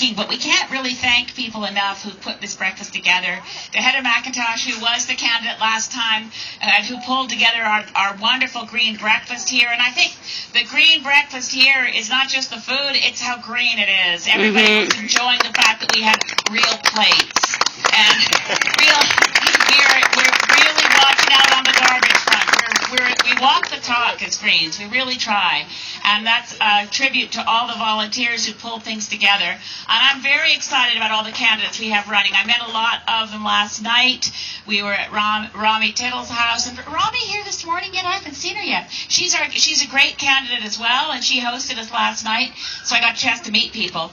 thanking, but we can't really thank people enough who put this breakfast together. To Heather McIntosh, who was the candidate last time, who pulled together our wonderful green breakfast here. And I think the green breakfast here is not just the food, it's how green it is. Everybody was enjoying the fact that we have real plates. And we're really watching out on the garbage front. We walk the talk as Greens. We really try. And that's a tribute to all the volunteers who pulled things together. And I'm very excited about all the candidates we have running. I met a lot of them last night. We were at Rami Tittle's house. And Rami here this morning yet? I haven't seen her yet. She's a great candidate as well, and she hosted us last night, so I got a chance to meet people.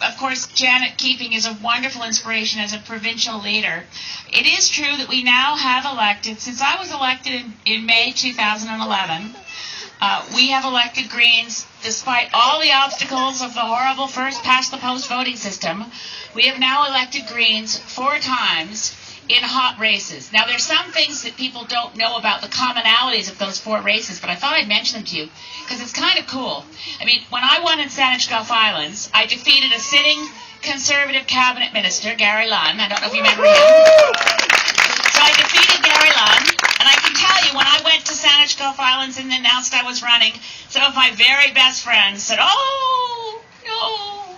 Of course, Janet Keeping is a wonderful inspiration as a provincial leader. It is true that we now have elected, since I was elected in May 2011, we have elected Greens, despite all the obstacles of the horrible first past-the-post voting system. We have now elected Greens 4 times in hot races. Now, there's some things that people don't know about the commonalities of those 4 races, but I thought I'd mention them to you, because it's kind of cool. I mean, when I won in Saanich Gulf Islands, I defeated a sitting Conservative cabinet minister, Gary Lunn. I don't know if you remember him. So I defeated Gary Lunn, and I can tell you, when I went to Saanich Gulf Islands and announced I was running, some of my very best friends said, "Oh, no,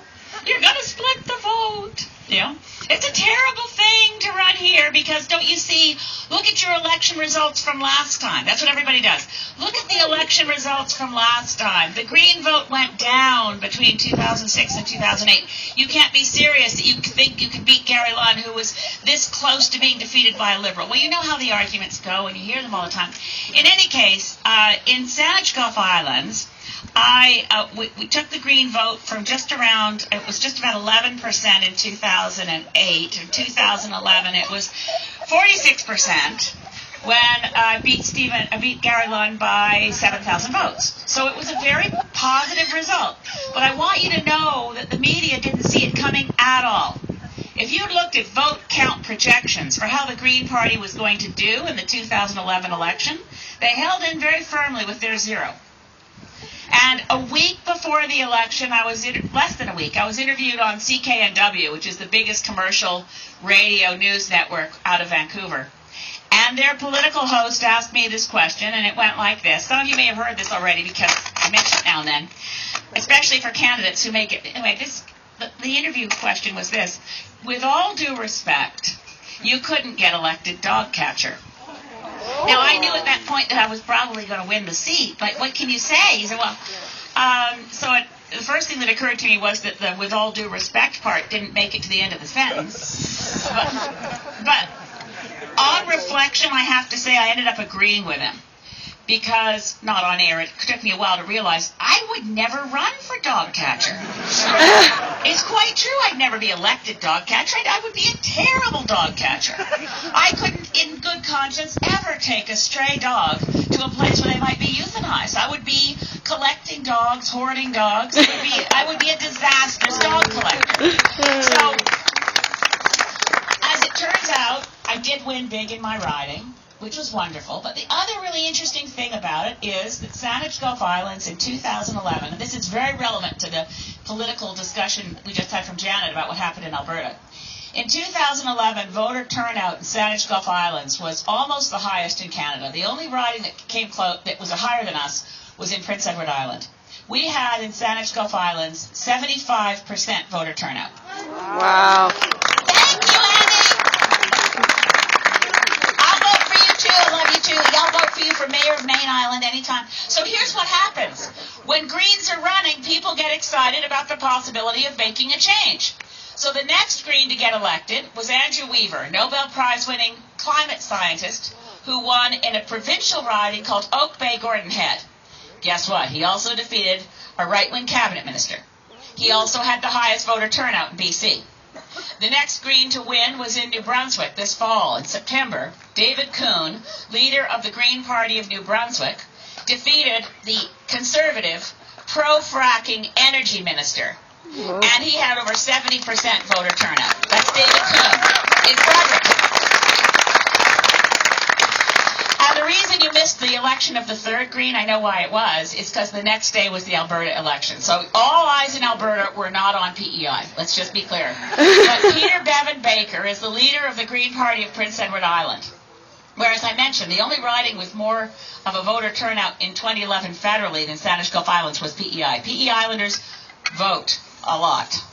you're going to split the vote." You know, it's a terrible thing to run here because, don't you see, look at your election results from last time. That's what everybody does. Look at the election results from last time. The Green vote went down between 2006 and 2008. You can't be serious that you think you can beat Gary Lunn, who was this close to being defeated by a Liberal. Well, you know how the arguments go, and you hear them all the time. In any case, in Saanich Gulf Islands, we took the Green vote from it was just about 11% in 2008. In 2011, it was 46% when I beat Gary Lunn by 7,000 votes. So it was a very positive result. But I want you to know that the media didn't see it coming at all. If you looked at vote count projections for how the Green Party was going to do in the 2011 election, they held in very firmly with their 0. And a week before the election, less than a week, I was interviewed on CKNW, which is the biggest commercial radio news network out of Vancouver. And their political host asked me this question, and it went like this. Some of you may have heard this already because I mention it now and then, especially for candidates who make it. Anyway, the interview question was this: with all due respect, you couldn't get elected dog catcher. Now, I knew at that point that I was probably going to win the seat, but what can you say? He said, well, the first thing that occurred to me was that the with all due respect part didn't make it to the end of the sentence. But on reflection, I have to say I ended up agreeing with him. Because, not on air, it took me a while to realize I would never run for dog catcher. It's quite true. I'd never be elected dog catcher. I would be a terrible dog catcher. I couldn't, in good conscience, ever take a stray dog to a place where they might be euthanized. I would be collecting dogs, hoarding dogs. I would be a disastrous dog collector. So, as it turns out, I did win big in my riding, which was wonderful. But the other really interesting thing about it is that Saanich Gulf Islands in 2011, and this is very relevant to the political discussion we just had from Janet about what happened in Alberta. In 2011, voter turnout in Saanich Gulf Islands was almost the highest in Canada. The only riding that came close, that was higher than us, was in Prince Edward Island. We had in Saanich Gulf Islands 75% voter turnout. Wow. Thank you, Annie. I love you too. I'll vote for you for mayor of Main Island anytime. So here's what happens. When Greens are running, people get excited about the possibility of making a change. So the next Green to get elected was Andrew Weaver, Nobel Prize-winning climate scientist who won in a provincial riding called Oak Bay-Gordon Head. Guess what? He also defeated a right-wing cabinet minister. He also had the highest voter turnout in BC. The next Green to win was in New Brunswick this fall. In September, David Kuhn, leader of the Green Party of New Brunswick, defeated the Conservative pro-fracking energy minister. And he had over 70% voter turnout. That's David Kuhn in Fredericton. And the reason you missed the election of the third Green, I know why it was. It's because the next day was the Alberta election. So all eyes in Alberta were not on PEI. Let's just be clear. But Peter Bevan Baker is the leader of the Green Party of Prince Edward Island. Whereas I mentioned, the only riding with more of a voter turnout in 2011 federally than Sandwich Gulf Islands was PEI. PEI Islanders vote a lot.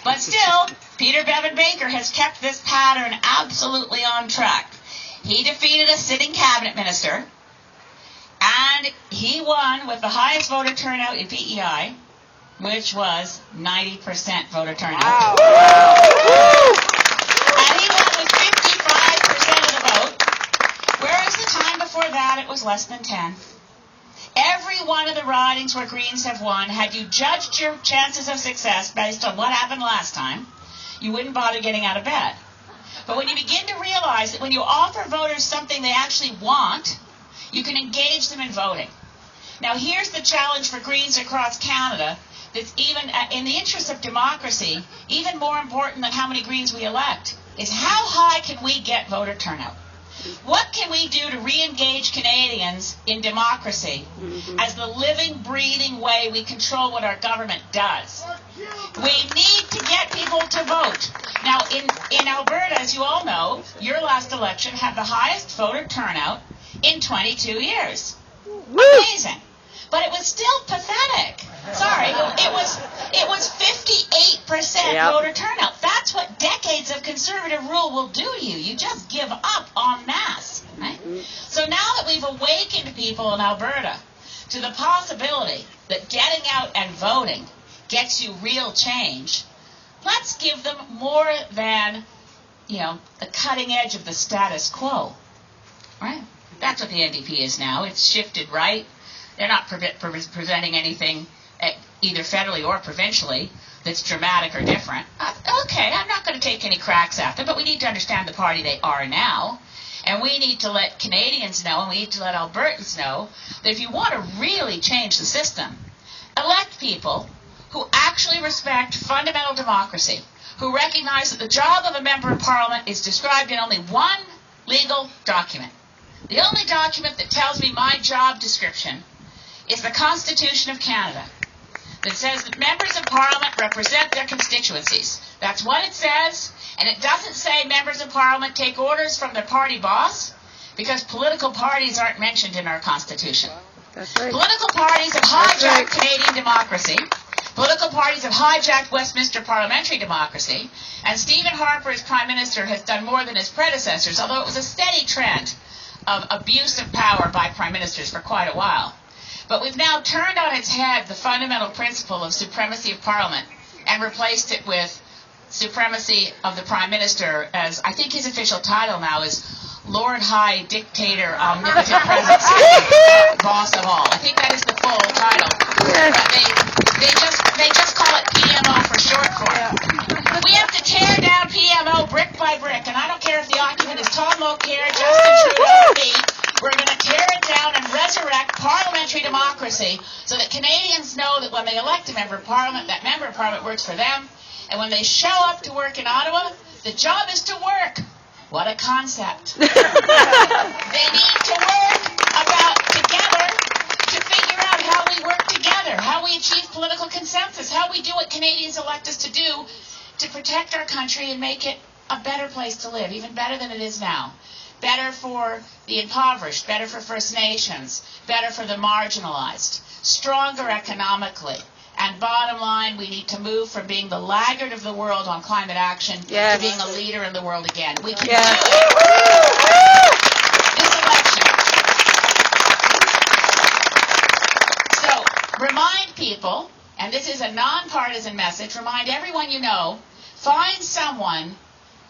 But still, Peter Bevan Baker has kept this pattern absolutely on track. He defeated a sitting cabinet minister, and he won with the highest voter turnout in PEI, which was 90% voter turnout. Wow. And he won with 55% of the vote, whereas the time before that it was less than 10. Every one of the ridings where Greens have won, had you judged your chances of success based on what happened last time, you wouldn't bother getting out of bed. But when you begin to realize that when you offer voters something they actually want, you can engage them in voting. Now here's the challenge for Greens across Canada that's even in the interest of democracy, even more important than how many Greens we elect, is how high can we get voter turnout? What can we do to re-engage Canadians in democracy as the living, breathing way we control what our government does? We need to get people to vote. Now, in Alberta, as you all know, your last election had the highest voter turnout in 22 years. Amazing. But it was still pathetic. Sorry, it was 58% voter turnout. That's what decades of conservative rule will do to you. You just give up en masse. Right? So now that we've awakened people in Alberta to the possibility that getting out and voting gets you real change, let's give them more than, the cutting edge of the status quo. Right? That's what the NDP is now. It's shifted right. They're not presenting anything either federally or provincially that's dramatic or different. Okay, I'm not going to take any cracks at them, but we need to understand the party they are now. And we need to let Canadians know, and we need to let Albertans know, that if you want to really change the system, elect people who actually respect fundamental democracy, who recognize that the job of a member of Parliament is described in only one legal document. The only document that tells me my job description is the Constitution of Canada, that says that members of Parliament represent their constituencies. That's what it says, and it doesn't say members of Parliament take orders from their party boss, because political parties aren't mentioned in our Constitution. That's right. Political parties have hijacked Canadian democracy. Political parties have hijacked Westminster parliamentary democracy, and Stephen Harper as Prime Minister has done more than his predecessors, although it was a steady trend of abuse of power by Prime Ministers for quite a while. But we've now turned on its head the fundamental principle of supremacy of Parliament and replaced it with supremacy of the Prime Minister, as I think his official title now is Lord High Dictator Omnipotent Presence, Boss of All. I think that is the full title. Yes. But they just call it PMO for short for it. We have to tear down PMO brick by brick, and I don't care if the occupant is Tom Mulcair, Justin Trudeau, or me. We're going to tear it down and resurrect parliamentary democracy so that Canadians know that when they elect a member of Parliament, that member of Parliament works for them. And when they show up to work in Ottawa, the job is to work. What a concept. They need to work together to figure out how we work together, how we achieve political consensus, how we do what Canadians elect us to do to protect our country and make it a better place to live, even better than it is now. Better for the impoverished, better for First Nations, better for the marginalized, stronger economically. And bottom line, we need to move from being the laggard of the world on climate action to being a leader in the world again. We can do it this election. So, remind people, and this is a nonpartisan message, remind everyone you know, find someone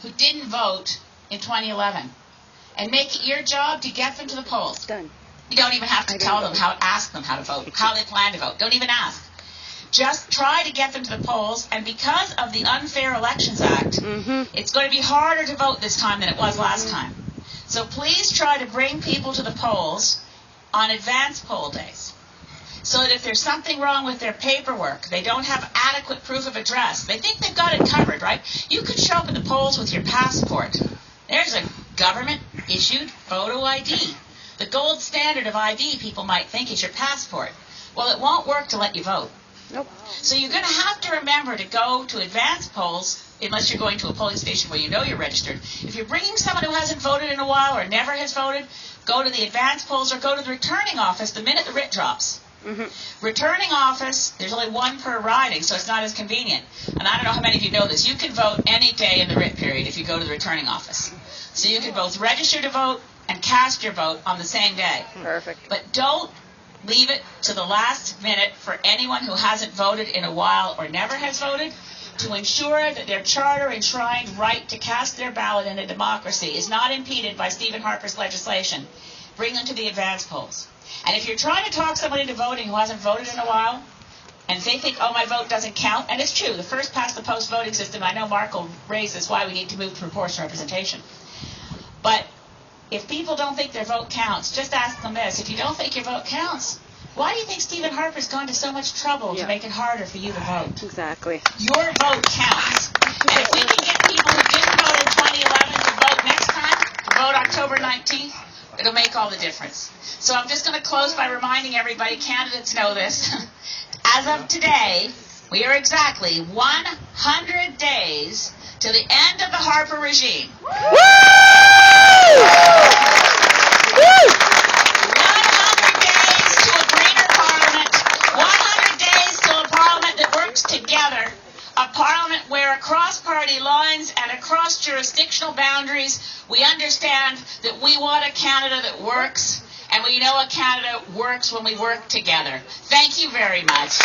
who didn't vote in 2011. And make it your job to get them to the polls. Done. You don't even have to ask them how to vote, how they plan to vote. Don't even ask. Just try to get them to the polls, and because of the Unfair Elections Act, it's going to be harder to vote this time than it was last time. So please try to bring people to the polls on advance poll days, so that if there's something wrong with their paperwork, they don't have adequate proof of address, they think they've got it covered, right? You could show up at the polls with your passport. There's a government-issued photo ID. The gold standard of ID, people might think, is your passport. Well, it won't work to let you vote. Nope. So you're going to have to remember to go to advanced polls, unless you're going to a polling station where you know you're registered. If you're bringing someone who hasn't voted in a while or never has voted, go to the advanced polls or go to the returning office the minute the writ drops. Mm-hmm. Returning office, there's only one per riding, so it's not as convenient. And I don't know how many of you know this. You can vote any day in the writ period if you go to the returning office. So you can both register to vote and cast your vote on the same day. Perfect. But don't leave it to the last minute for anyone who hasn't voted in a while or never has voted to ensure that their charter-enshrined right to cast their ballot in a democracy is not impeded by Stephen Harper's legislation. Bring them to the advance polls. And if you're trying to talk somebody into voting who hasn't voted in a while, and they think, oh, my vote doesn't count, and it's true, the first past the post voting system, I know Mark will raise this, why we need to move to proportional representation. But if people don't think their vote counts, just ask them this. If you don't think your vote counts, why do you think Stephen Harper's gone to so much trouble to make it harder for you to vote? Exactly. Your vote counts. And if we can get people who didn't vote in 2011 to vote next time, to vote October 19th, it'll make all the difference. So I'm just going to close by reminding everybody, candidates know this. As of today, we are exactly 100 days to the end of the Harper regime. 100 days to a greener parliament. 100 days to a parliament that works together. A parliament where across party lines and across jurisdictional boundaries, we understand that we want a Canada that works, and we know a Canada works when we work together. Thank you very much.